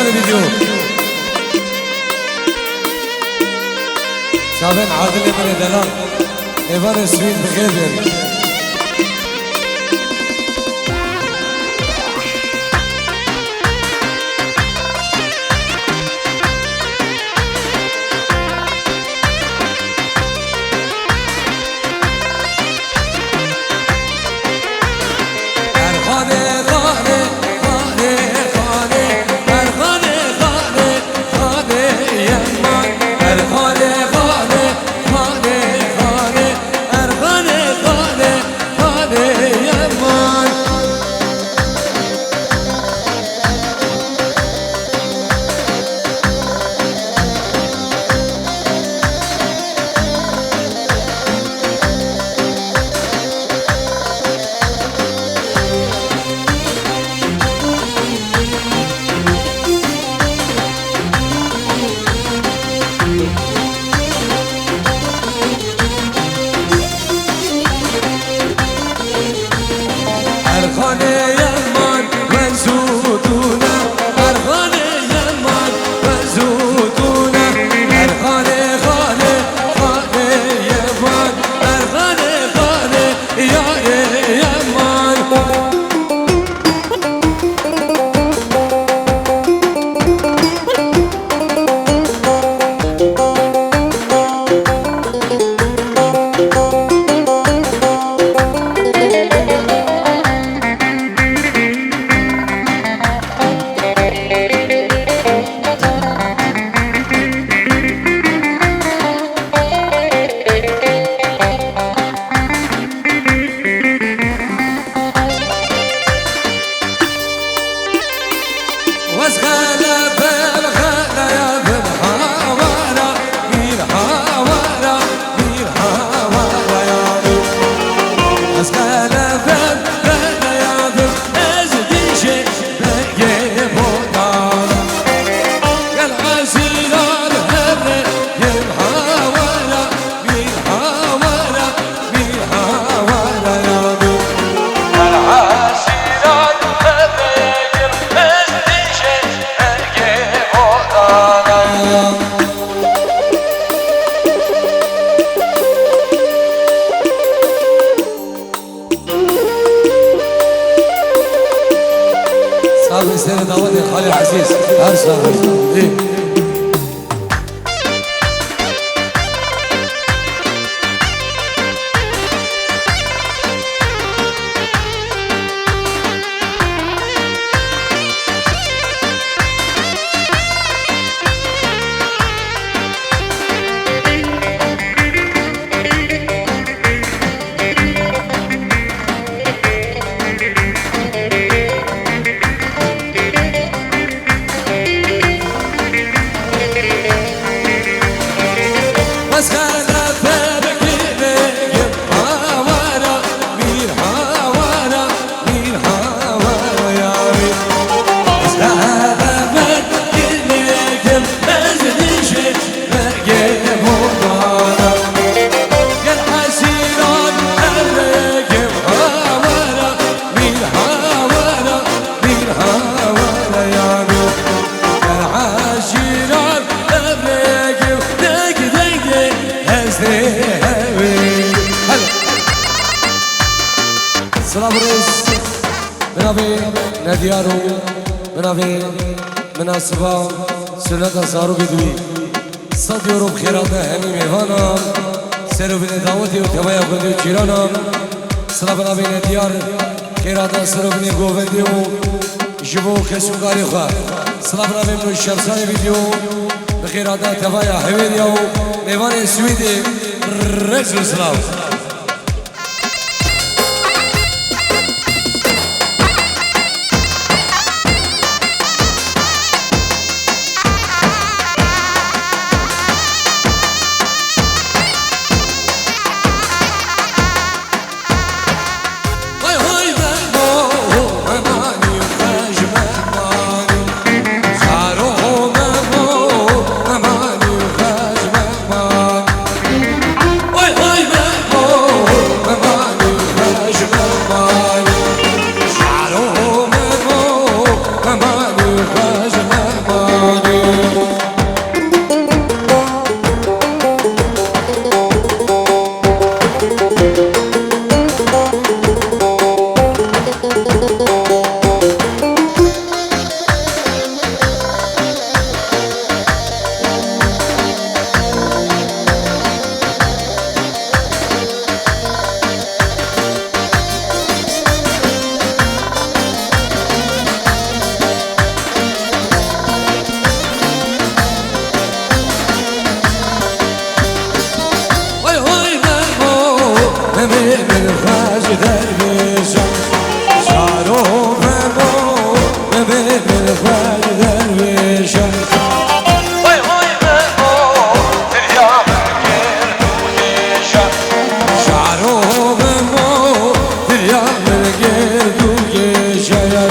شمسان فيديو شابين عادل من دلال ايفان سويد بغير سنة داود خالي عزيز أرسل إيه صلابرس منابي نديارو منابي مناسبة سنة سارو بدوي صد يورو بخيراته همي ميوانا سيرو بني داوتي وتبايا بندو چيرانا صلاب منابي نديار خيراته سيرو بني گووندي و جبو كسوكاري خواه صلاب منابي منو شمساني فيديو بخيراته تبايا حويريا و ميوان سويدي رجل صلاب من خرج درویشم شارو بمو من خرج درویشم وای وای بمو دریا بگیر دویشم شارو بمو دریا بگیر دویشم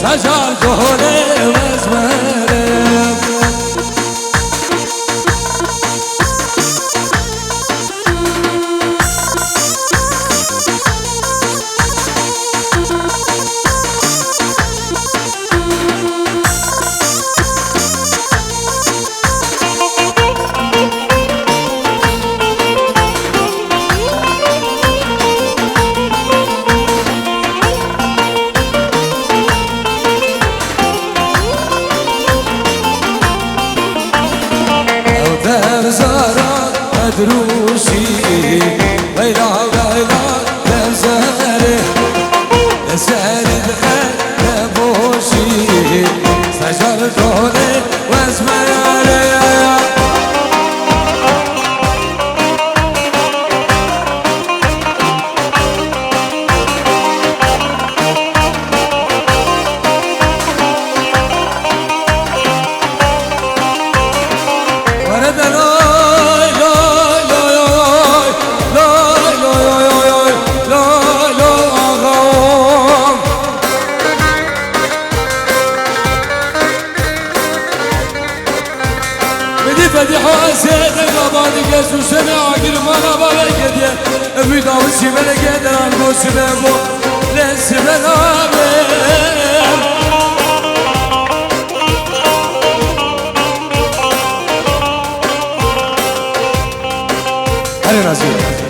سجال كهولي وزمرم دروشي ويلا ويلا لزاري لزاري دخل بوشي سجل دولي واسمراري بدي حاسد الغباني قاسو سمع قرمانا بالكدية في داوسي ملكة دران قوسي بابو لسي بلابين هلي نازل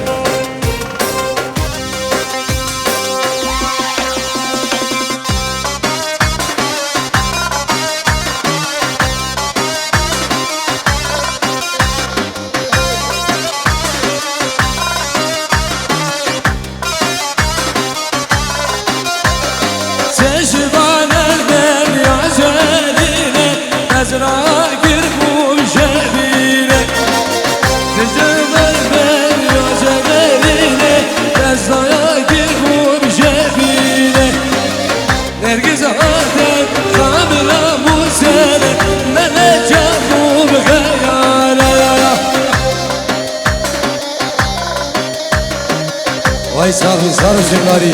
Vay sarı sarı cimnari.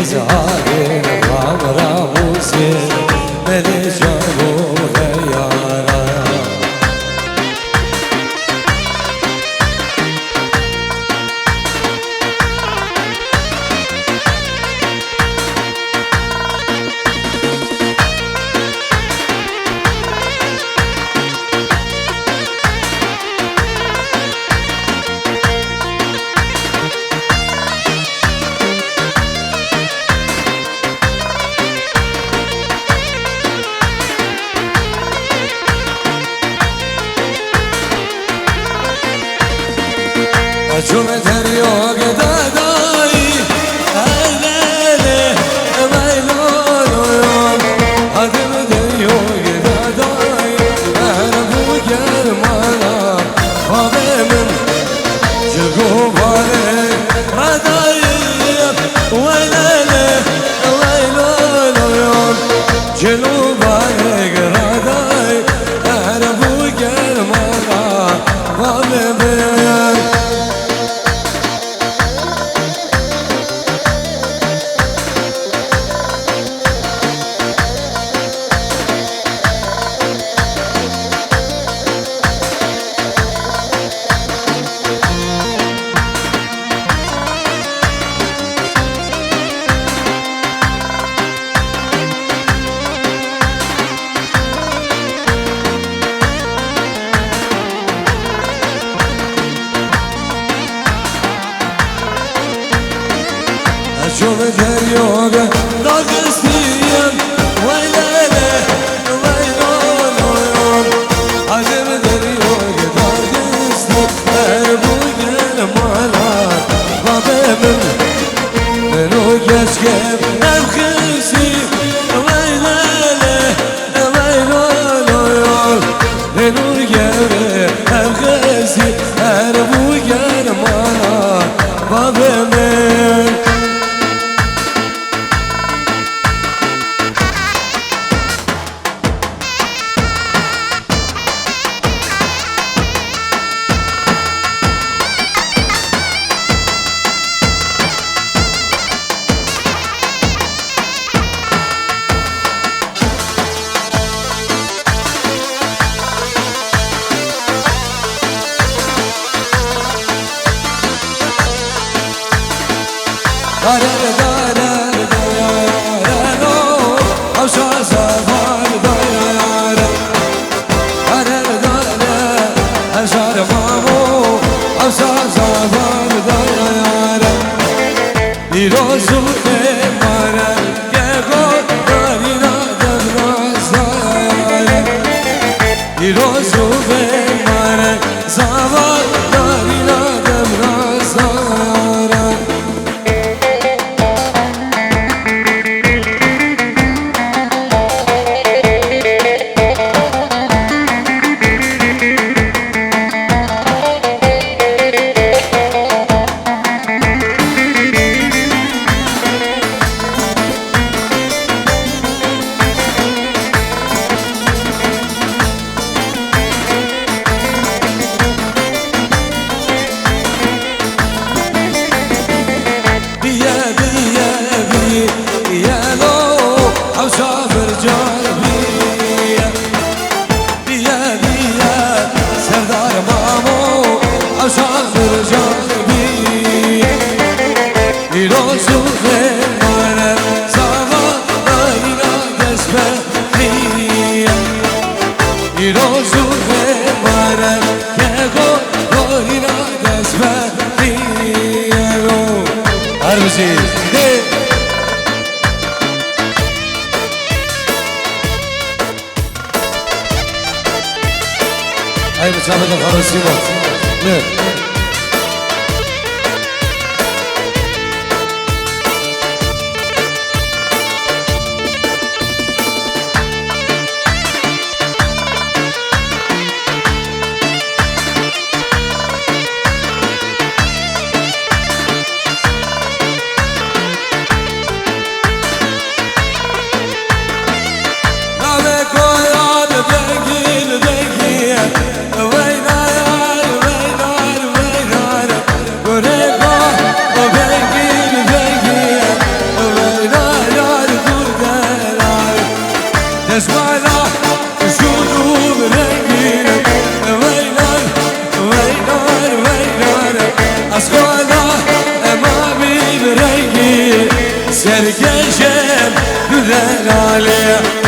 زهارين رام راموسين ملي جابوا غيارا شوف دريوق داداي الليلة ويلون هدم دريوق داداي أهرب وقرمانا خابي من جلقوباني رداي ويلة ويلون جلوباني رداي أهرب وقرمانا خابي من شوف دريوق داغستين ويلة ويلون عجب دريوق داغستين أربوك المالات بابي منو كشكب أبخسي ويلة ويلون منو كشكب أبخسي أربوك المالات بابي هاي مسابقة الخرسيمات وين شم دلالي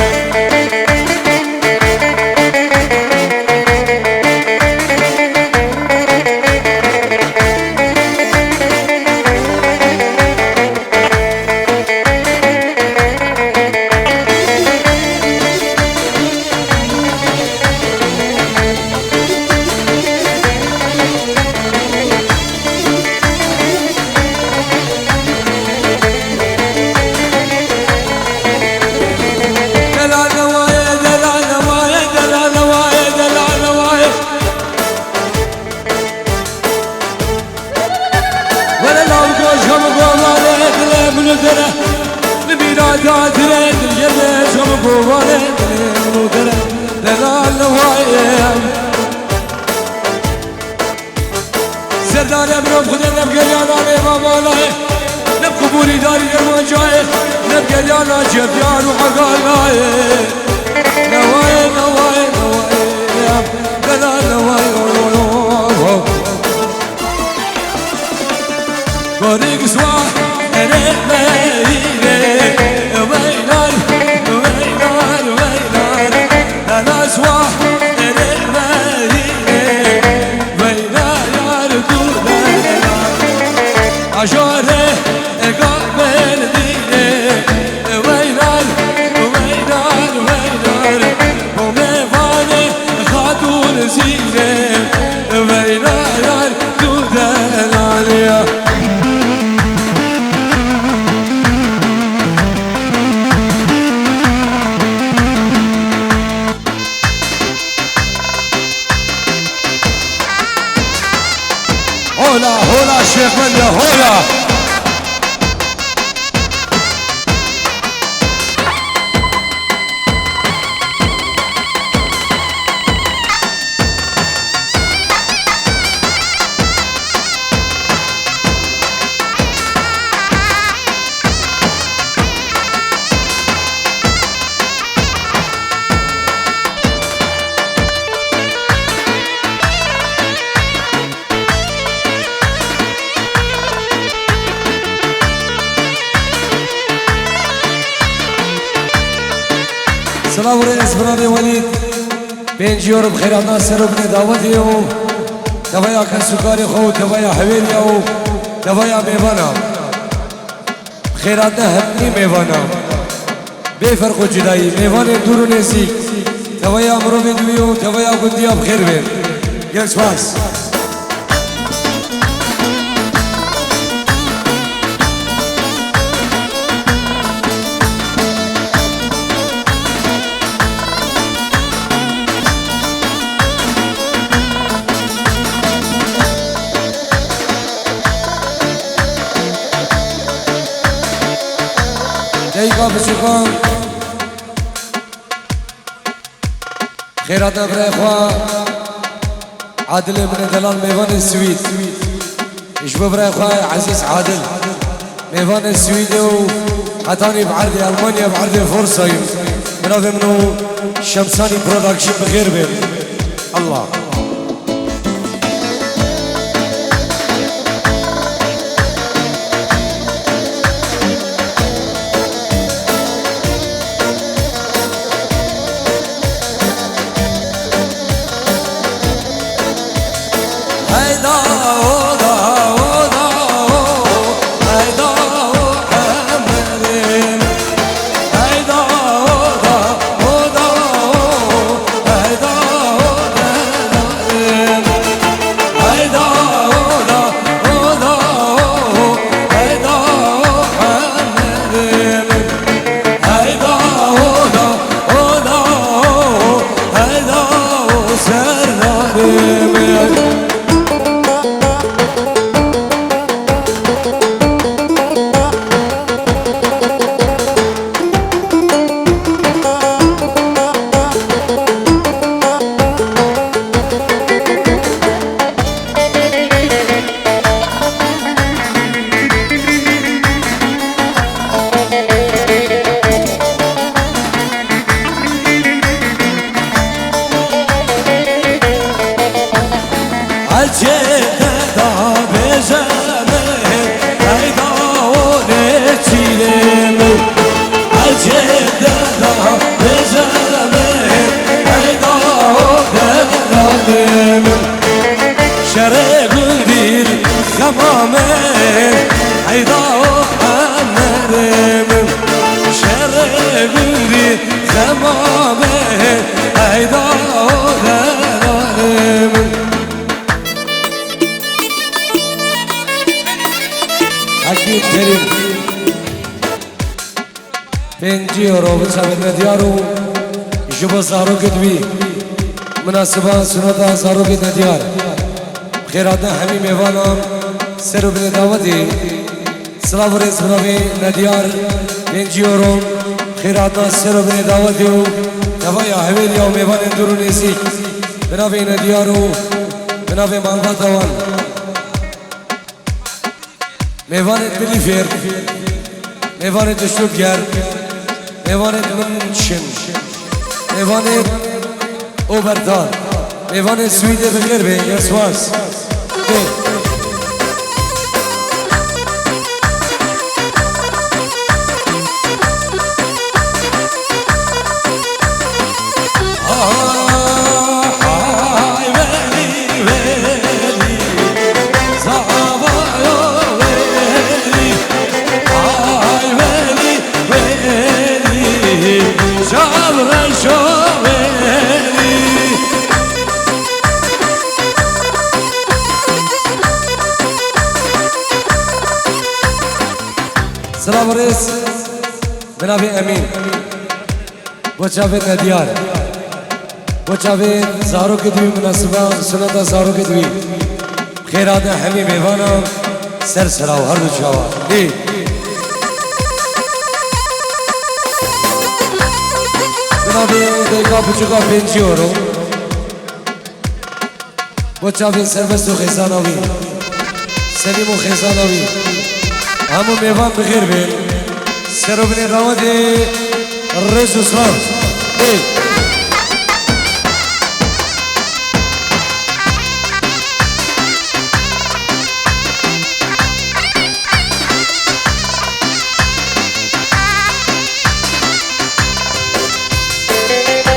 سردار ابرو خود نبگریانا بابالای نب قبولی داری درمان جای نبگریانا جبیان و حقالای نوای نوای نوای دلا نوای گوریک سوا اره میره ویلار ویلار ویلار دلا سوا اره میره ویلار عشاره قابل دینه ویلال ویلال ویلال و میوانه خاتون زینه ویلال تو دلالیا هولا هولا شيخ من هولا سلام رئيس برادي وليد بين جيور بخير ناصر بن داودي دوايا كسكاري خو دوايا حويليا دوايا ميوانا خيراتنا هبني ميوانا بفرق جداي ميوانا دور نزيك دوايا مروبي دويو دوايا قديا بخير بين يس باس دقيقة بشكم خيراتنا برا إخوة عادل من دلال ميوان السويد يشبه برا إخوة عزيز عادل ميوان السويد وعطاني بعرض ألمانيا بعرض فرصة منافي منو شمساني برودكشن بغير بين الله خمامه هيدا دلالم حكيم كريم بنجي روبت سامد نديارو جبا زارو كدوي مناسبة سنة زارو كد نديار خيراتنا همي ميوانا سرو بن دعوتي سلاف رئيس بنابي نديار بنجي روم خيراتنا سرو بن دعوتي نوايا حويليا وميوان اندورو نيسي بنابي نديارو بنابي مالبات اوان ميوان بليفير ميوان تشتوتجار ميوان منشن ميوان اوبردار ميوان سويدة بخير بي يرسواس سلام رئيس بنابي امين وشافت نديار وشافت زارو كدوي مناسبة سنة زارو كدوي خيرات حمي ميوانا سر سراو هر دو شاوا بنابي ديكا بچوكا بنجيورو وشافت سربستو خيزانوي سليمو خيزانوي همو میوان بخیر بین سرو بنی دعوتی رئیس اسلام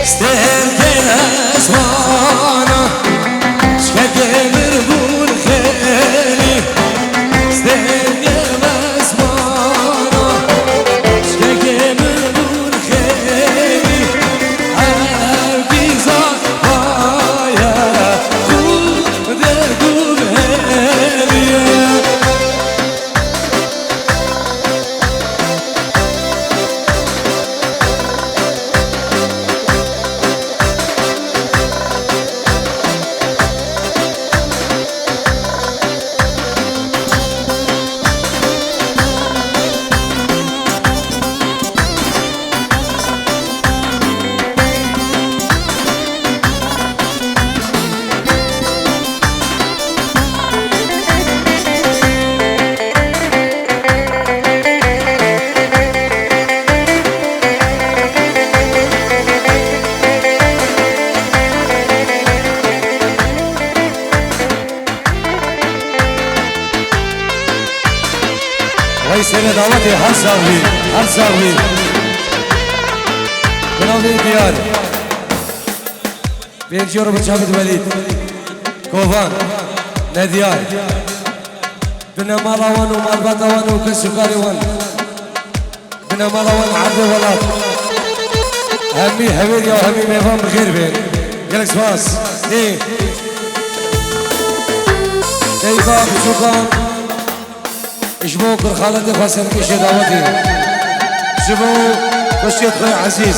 استهلكين اسوانا شكاكي مربول خيري استهلكين سنة دعوتي هر ساغلي بناوي ديار بينجيورو بشافت وليد كوفان نديار بنا مالوان ومالباتوان وكسكاري وان بنا مالوان عرض ولاد همي هويريا وهمي ميفان بخير بين جلك سواس ديكا بشوكان اشبو كر خالد فاسم كيش دعوتي شبو بشيت خوي عزيز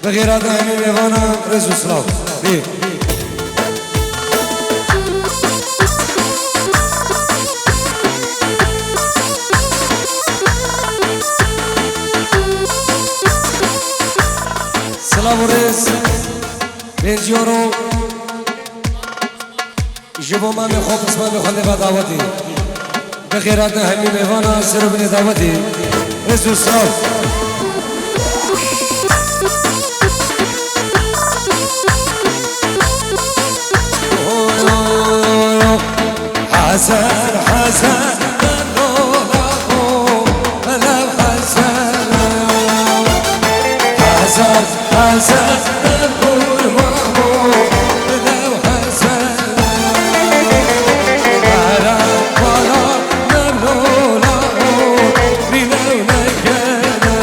بغير هذا همي ميفانا رزو سلاف سلام رئيس بنجيورو جبو ما مخوف اسمه مخلفة دعوتي بخيراتنا همي ميوانا سرو بني دعوتي رزو الصراف حسن حسن حسن نقول مامو لو حسن على ولا نبلو لا بلو نكنا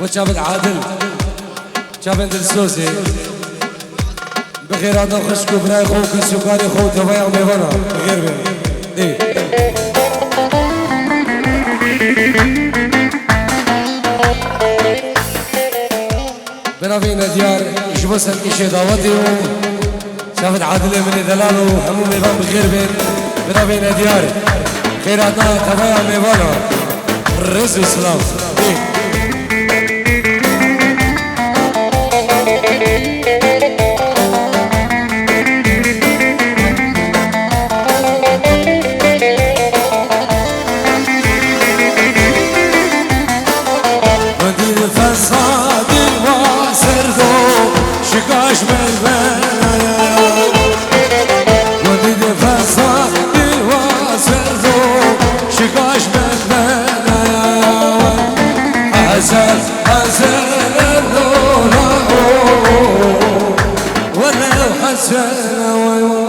وشابت عادل شابت السوسي بخير هذا خشكو براي خوك السكاري خو تفايق ميفانا بخير بين دي بنافينا ديار جبسن إشي دعوتي شافت عادل من دلالو همو ميفان بخير بين بنافينا ديار خير هذا تفايق ميفانا الرز والسلام دي شكاش بالبنايا وديد فصاد الواسردو شكاش بالبنايا حسن اللولا ولو حسن